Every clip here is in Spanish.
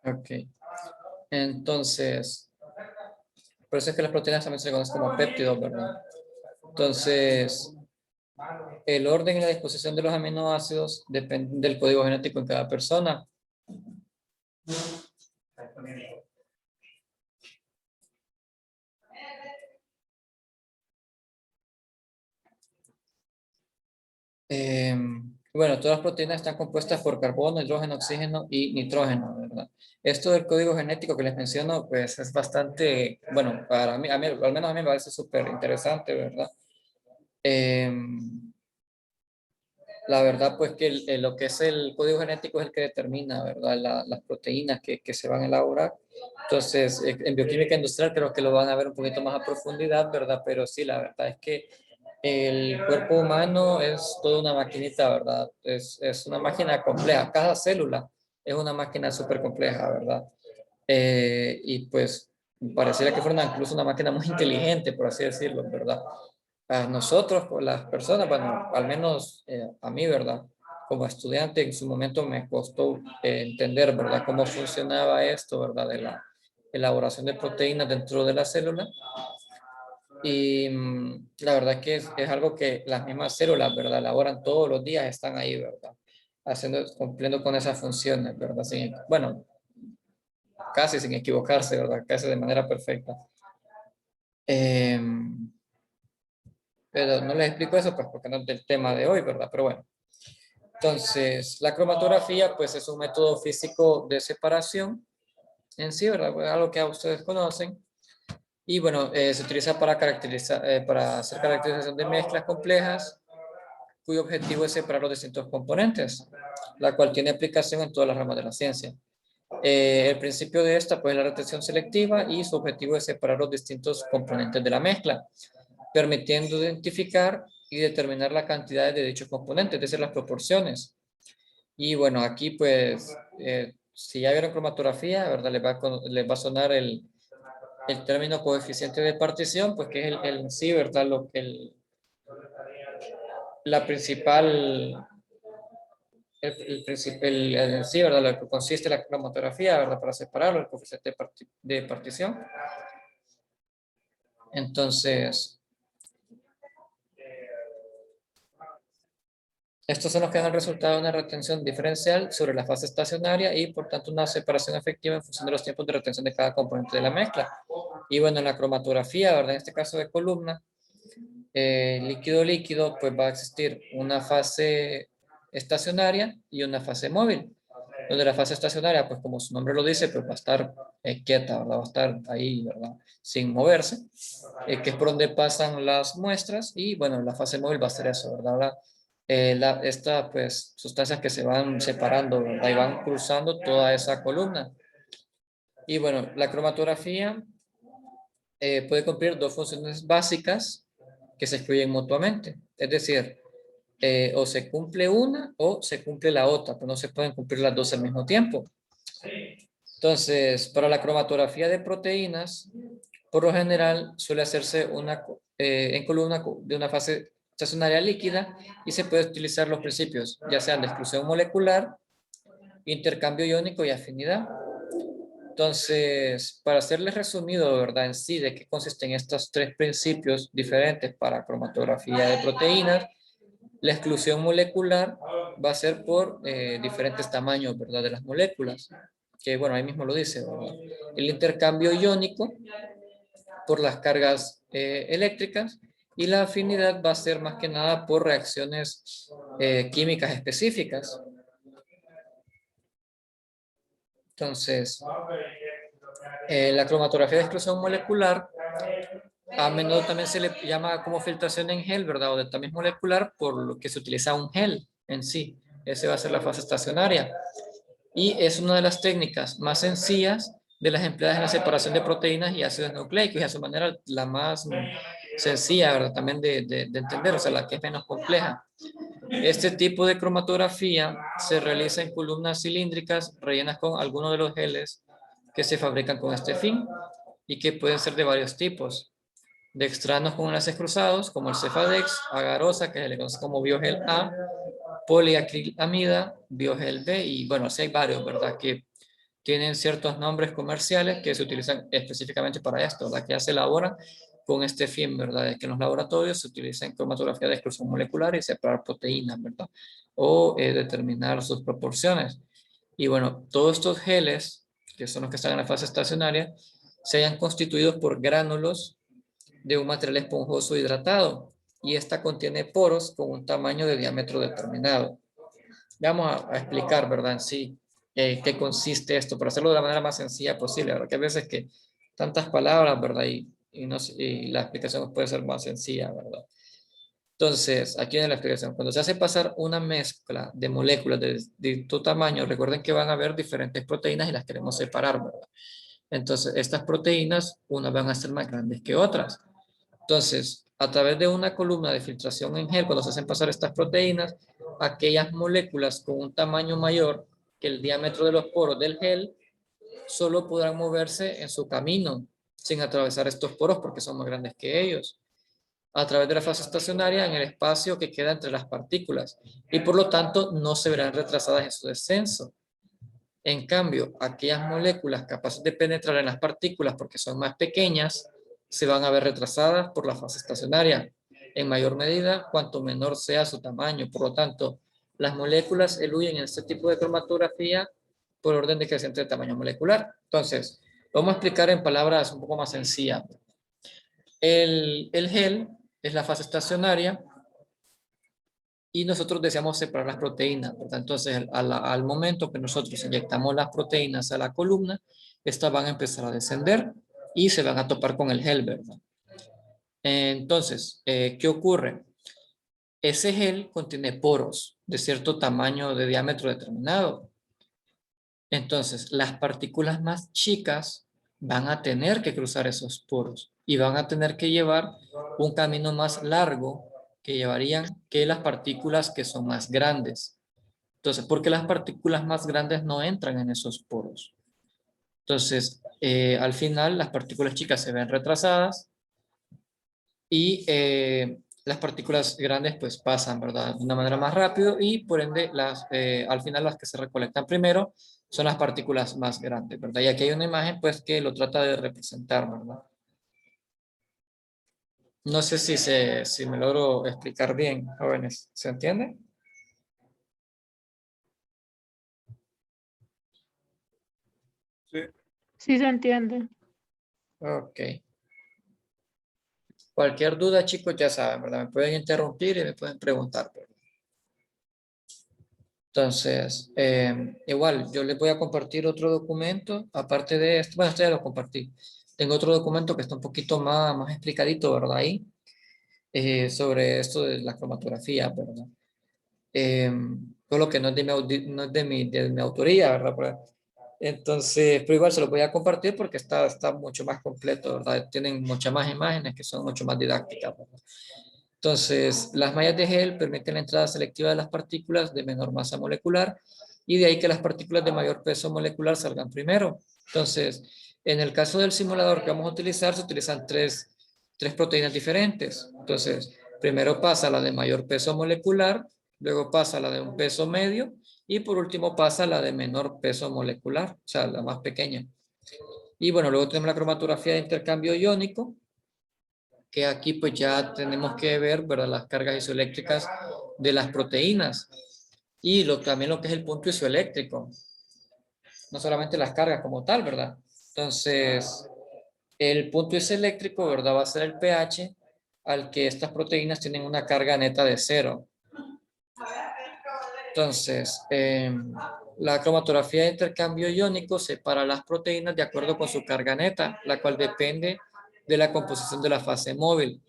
Ok. Entonces, por eso es que las proteínas también se conocen como péptidos, ¿verdad? Entonces, el orden y la disposición de los aminoácidos dependen del código genético en cada persona. Bueno, todas las proteínas están compuestas por carbono, hidrógeno, oxígeno y nitrógeno, ¿verdad? Esto del código genético que les menciono, pues es bastante, bueno, para mí, al menos a mí me parece súper interesante, ¿verdad? La verdad, pues que lo que es el código genético es el que determina, ¿verdad? Las proteínas que se van a elaborar. Entonces, en bioquímica industrial creo que lo van a ver un poquito más a profundidad, ¿verdad? Pero sí, la verdad es que el cuerpo humano es toda una maquinita, ¿verdad? Es una máquina compleja. Cada célula es una máquina súper compleja, ¿verdad? Y pues pareciera que fuera incluso una máquina muy inteligente, por así decirlo, ¿verdad? A nosotros, las personas, bueno, al menos a mí, ¿verdad? Como estudiante en su momento me costó entender, ¿verdad? Cómo funcionaba esto, ¿verdad? De la elaboración de proteínas dentro de la célula. Y la verdad que es algo que las mismas células, ¿verdad? Elaboran todos los días, están ahí, ¿verdad? Haciendo, cumpliendo con esas funciones, ¿verdad? Bueno, casi sin equivocarse, ¿verdad? Casi de manera perfecta. Pero no les explico eso, pues, porque no es del tema de hoy, ¿verdad? Pero bueno. Entonces, la cromatografía, pues, es un método físico de separación en sí, ¿verdad? Pues, algo que ustedes conocen. Y bueno, se utiliza para caracterizar, para hacer caracterización de mezclas complejas, cuyo objetivo es separar los distintos componentes, la cual tiene aplicación en todas las ramas de la ciencia. El principio de esta, pues, es la retención selectiva y su objetivo es separar los distintos componentes de la mezcla, permitiendo identificar y determinar la cantidad de dichos componentes, es decir, las proporciones. Y bueno, aquí pues, si ya vieron cromatografía, ¿verdad? Les va a sonar el término coeficiente de partición, pues que es el sí, ¿verdad? Lo que la principal, sí, ¿verdad? Lo que consiste la cromatografía, ¿verdad? Para separarlo, el coeficiente de partición. Entonces, estos son los que dan el resultado de una retención diferencial sobre la fase estacionaria y por tanto una separación efectiva en función de los tiempos de retención de cada componente de la mezcla. Y bueno, en la cromatografía, ¿verdad? En este caso de columna, líquido-líquido, pues va a existir una fase estacionaria y una fase móvil. Donde la fase estacionaria, pues como su nombre lo dice, pues va a estar quieta, ¿verdad? Va a estar ahí, ¿verdad? Sin moverse, que es por donde pasan las muestras. Y bueno, la fase móvil va a ser eso, ¿verdad? Estas, pues, sustancias que se van separando, ¿verdad? Y van cruzando toda esa columna. Y bueno, la cromatografía puede cumplir dos funciones básicas que se excluyen mutuamente. Es decir, o se cumple una o se cumple la otra, pero no se pueden cumplir las dos al mismo tiempo. Entonces, para la cromatografía de proteínas, por lo general suele hacerse en columna de una fase estacionaria líquida y se puede utilizar los principios, ya sean de exclusión molecular, intercambio iónico y afinidad. Entonces, para hacerles resumido, ¿verdad? En sí, de qué consisten estos tres principios diferentes para cromatografía de proteínas, la exclusión molecular va a ser por diferentes tamaños, ¿verdad? De las moléculas, que bueno, ahí mismo lo dice, ¿verdad? El intercambio iónico por las cargas eléctricas y la afinidad va a ser más que nada por reacciones químicas específicas. Entonces, la cromatografía de exclusión molecular a menudo también se le llama como filtración en gel, ¿verdad? O de tamiz molecular, por lo que se utiliza un gel en sí. Esa va a ser la fase estacionaria. Y es una de las técnicas más sencillas de las empleadas en la separación de proteínas y ácidos nucleicos, y a su manera la más sencilla, ¿verdad? También de entender, o sea, la que es menos compleja. Este tipo de cromatografía se realiza en columnas cilíndricas rellenas con algunos de los geles que se fabrican con este fin y que pueden ser de varios tipos. Dextranos con enlaces cruzados, como el Cefadex, agarosa, que se le conoce como biogel A, poliacrilamida, biogel B, y bueno, así hay varios, ¿verdad? Que tienen ciertos nombres comerciales que se utilizan específicamente para esto, ¿verdad? Que ya se elaboran con este fin, ¿verdad? Es que en los laboratorios se utiliza en cromatografía de exclusión molecular y separar proteínas, ¿verdad? O determinar sus proporciones. Y bueno, todos estos geles, que son los que están en la fase estacionaria, se hayan constituidos por gránulos de un material esponjoso hidratado. Y esta contiene poros con un tamaño de diámetro determinado. Vamos a explicar, ¿verdad? En sí, qué consiste esto, para hacerlo de la manera más sencilla posible, ¿verdad? Que a veces que tantas palabras, ¿verdad? Y, no, y la explicación puede ser más sencilla, ¿verdad? Entonces, aquí en la explicación, cuando se hace pasar una mezcla de moléculas de tu tamaño, recuerden que van a haber diferentes proteínas y las queremos separar, ¿verdad? Entonces, estas proteínas, unas van a ser más grandes que otras. Entonces, a través de una columna de filtración en gel, cuando se hacen pasar estas proteínas, aquellas moléculas con un tamaño mayor que el diámetro de los poros del gel, solo podrán moverse en su camino sin atravesar estos poros porque son más grandes que ellos, a través de la fase estacionaria en el espacio que queda entre las partículas y por lo tanto no se verán retrasadas en su descenso. En cambio, aquellas moléculas capaces de penetrar en las partículas porque son más pequeñas, se van a ver retrasadas por la fase estacionaria, en mayor medida cuanto menor sea su tamaño. Por lo tanto, las moléculas eluyen en este tipo de cromatografía por orden decreciente de tamaño molecular. Entonces, vamos a explicar en palabras un poco más sencillas. El gel es la fase estacionaria y nosotros deseamos separar las proteínas, ¿verdad? Entonces, al momento que nosotros inyectamos las proteínas a la columna, estas van a empezar a descender y se van a topar con el gel, ¿verdad? Entonces, ¿qué ocurre? Ese gel contiene poros de cierto tamaño de diámetro determinado. Entonces, las partículas más chicas van a tener que cruzar esos poros y van a tener que llevar un camino más largo que llevarían que las partículas que son más grandes. Entonces, porque las partículas más grandes no entran en esos poros. Entonces, al final, las partículas chicas se ven retrasadas y las partículas grandes pues pasan, ¿verdad? De una manera más rápido y por ende, al final las que se recolectan primero son las partículas más grandes, ¿verdad? Y aquí hay una imagen pues que lo trata de representar, ¿verdad? No sé si me logro explicar bien, jóvenes. ¿Se entiende? Sí. Sí se entiende. Ok. Cualquier duda, chicos, ya saben, ¿verdad? Me pueden interrumpir y me pueden preguntar, ¿verdad? Entonces, igual, yo les voy a compartir otro documento, aparte de esto, bueno, esto ya lo compartí. Tengo otro documento que está un poquito más explicadito, ¿verdad? Ahí, sobre esto de la cromatografía, ¿verdad? Todo lo que no es no es de mi autoría, ¿verdad? Entonces, pero igual se lo voy a compartir porque está mucho más completo, ¿verdad? Tienen muchas más imágenes que son mucho más didácticas, ¿verdad? Entonces, las mallas de gel permiten la entrada selectiva de las partículas de menor masa molecular y de ahí que las partículas de mayor peso molecular salgan primero. Entonces, en el caso del simulador que vamos a utilizar, se utilizan tres proteínas diferentes. Entonces, primero pasa la de mayor peso molecular, luego pasa la de un peso medio y por último pasa la de menor peso molecular, o sea, la más pequeña. Y bueno, luego tenemos la cromatografía de intercambio iónico, que aquí pues ya tenemos que ver, ¿verdad? Las cargas isoeléctricas de las proteínas y también lo que es el punto isoeléctrico, no solamente las cargas como tal, ¿verdad? Entonces, el punto isoeléctrico, ¿verdad? Va a ser el pH al que estas proteínas tienen una carga neta de 0. Entonces, la cromatografía de intercambio iónico separa las proteínas de acuerdo con su carga neta, la cual depende de la composición de la fase móvil.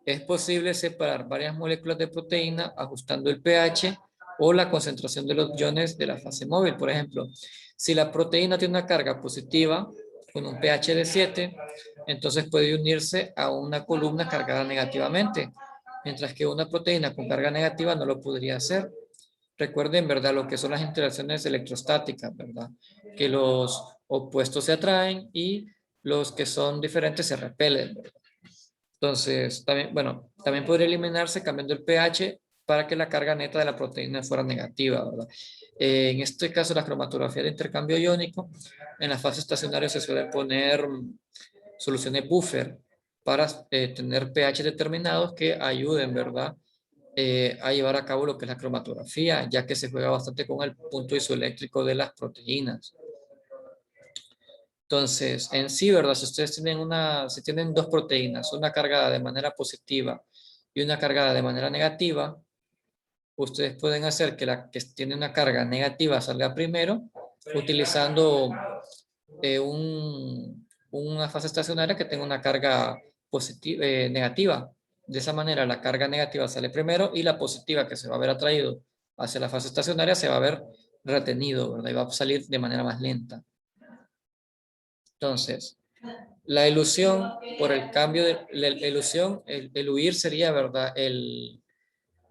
Es posible separar varias moléculas de proteína ajustando el pH o la concentración de los iones de la fase móvil. Por ejemplo, si la proteína tiene una carga positiva con un pH de 7, entonces puede unirse a una columna cargada negativamente, mientras que una proteína con carga negativa no lo podría hacer. Recuerden, ¿verdad? Lo que son las interacciones electrostáticas, ¿verdad? Que los opuestos se atraen y los que son diferentes se repelen, ¿verdad? Entonces, también, bueno, también podría eliminarse cambiando el pH para que la carga neta de la proteína fuera negativa, ¿verdad? En este caso, la cromatografía de intercambio iónico, en la fase estacionaria se suele poner soluciones buffer para tener pH determinados que ayuden, ¿verdad? A llevar a cabo lo que es la cromatografía, ya que se juega bastante con el punto isoeléctrico de las proteínas. Entonces, en sí, ¿verdad? Si ustedes tienen si tienen dos proteínas, una cargada de manera positiva y una cargada de manera negativa, ustedes pueden hacer que la que tiene una carga negativa salga primero, utilizando una fase estacionaria que tenga una carga positiva, negativa. De esa manera, la carga negativa sale primero y la positiva que se va a ver atraído hacia la fase estacionaria se va a ver retenido, ¿verdad? Y va a salir de manera más lenta. Entonces, la ilusión por el cambio de la ilusión, el huir sería, ¿verdad?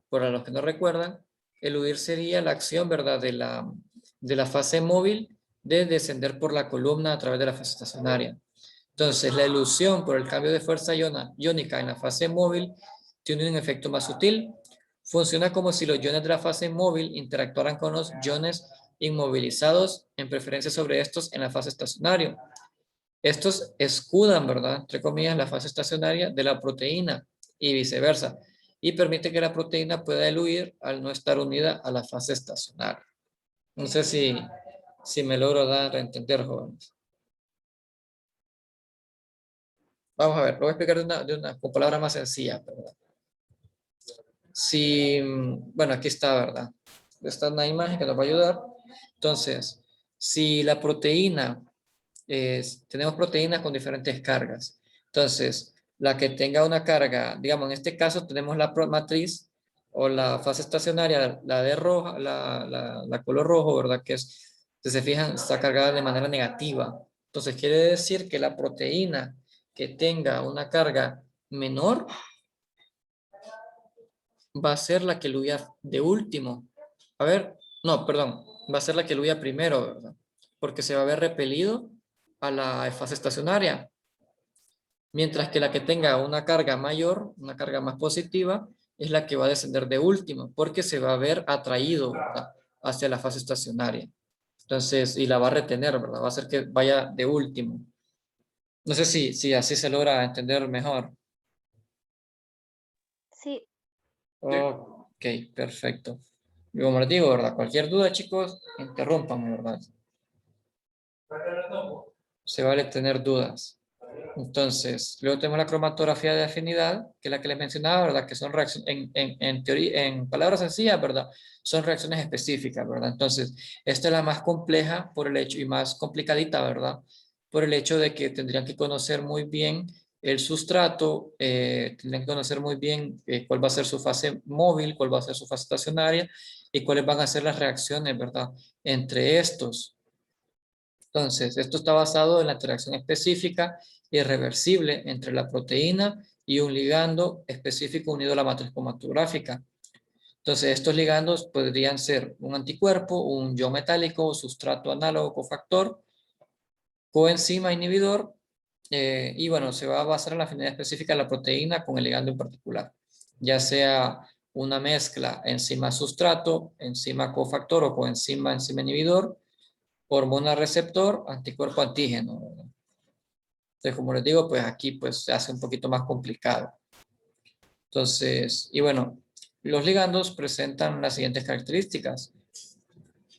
Para los que no recuerdan, el huir sería la acción, ¿verdad? De la fase móvil de descender por la columna a través de la fase estacionaria. Entonces, la ilusión por el cambio de fuerza iónica en la fase móvil tiene un efecto más sutil. Funciona como si los iones de la fase móvil interactuaran con los iones inmovilizados, en preferencia sobre estos en la fase estacionaria. Estos escudan, ¿verdad? Entre comillas, la fase estacionaria de la proteína y viceversa, y permite que la proteína pueda eludir al no estar unida a la fase estacionaria. No sé si me logro dar a entender, jóvenes. Vamos a ver, lo voy a explicar con palabras más sencillas, ¿verdad? Bueno, aquí está, ¿verdad? Está una imagen que nos va a ayudar. Entonces, si la proteína tenemos proteínas con diferentes cargas. Entonces, la que tenga una carga, digamos, en este caso tenemos la matriz o la fase estacionaria, la de roja, la color rojo, ¿verdad? Que es, si se fijan, está cargada de manera negativa. Entonces, quiere decir que la proteína que tenga una carga menor va a ser la que lo huya de último. A ver, no, perdón, va a ser la que lo huya primero, ¿verdad? Porque se va a ver repelido a la fase estacionaria. Mientras que la que tenga una carga mayor, una carga más positiva, es la que va a descender de último, porque se va a ver atraído, ¿verdad? Hacia la fase estacionaria. Entonces, y la va a retener, ¿verdad? Va a hacer que vaya de último. No sé si así se logra entender mejor. Sí, Ok, perfecto. Y como les digo, ¿verdad? Cualquier duda, chicos, interrúmpanme, ¿verdad? Se vale tener dudas. Entonces, luego tenemos la cromatografía de afinidad, que es la que les mencionaba, ¿verdad? Que son reacciones, en teoría, en palabras sencillas, ¿verdad? Son reacciones específicas, ¿verdad? Entonces, esta es la más compleja por el hecho, y más complicadita, ¿verdad? Por el hecho de que tendrían que conocer muy bien el sustrato, tendrían que conocer muy bien cuál va a ser su fase móvil, cuál va a ser su fase estacionaria, y cuáles van a ser las reacciones, ¿verdad? Entre estos. Entonces, esto está basado en la interacción específica y reversible entre la proteína y un ligando específico unido a la matriz cromatográfica. Entonces, estos ligandos podrían ser un anticuerpo, un ion metálico, sustrato análogo, cofactor, coenzima inhibidor, y bueno, se va a basar en la afinidad específica de la proteína con el ligando en particular, ya sea una mezcla enzima-sustrato, enzima-cofactor o coenzima-enzima inhibidor, hormona receptor, anticuerpo antígeno, ¿verdad? Entonces, como les digo, pues aquí pues se hace un poquito más complicado. Entonces, y bueno, los ligandos presentan las siguientes características.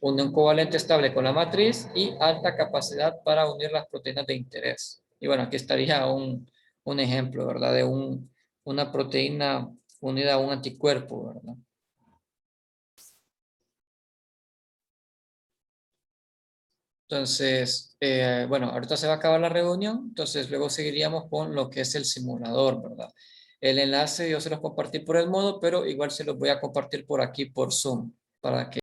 Unión covalente estable con la matriz y alta capacidad para unir las proteínas de interés. Y bueno, aquí estaría un ejemplo, ¿verdad? De una proteína unida a un anticuerpo, ¿verdad? Entonces, bueno, ahorita se va a acabar la reunión, entonces luego seguiríamos con lo que es el simulador, ¿verdad? El enlace yo se los compartí por el modo, pero igual se los voy a compartir por aquí por Zoom, para que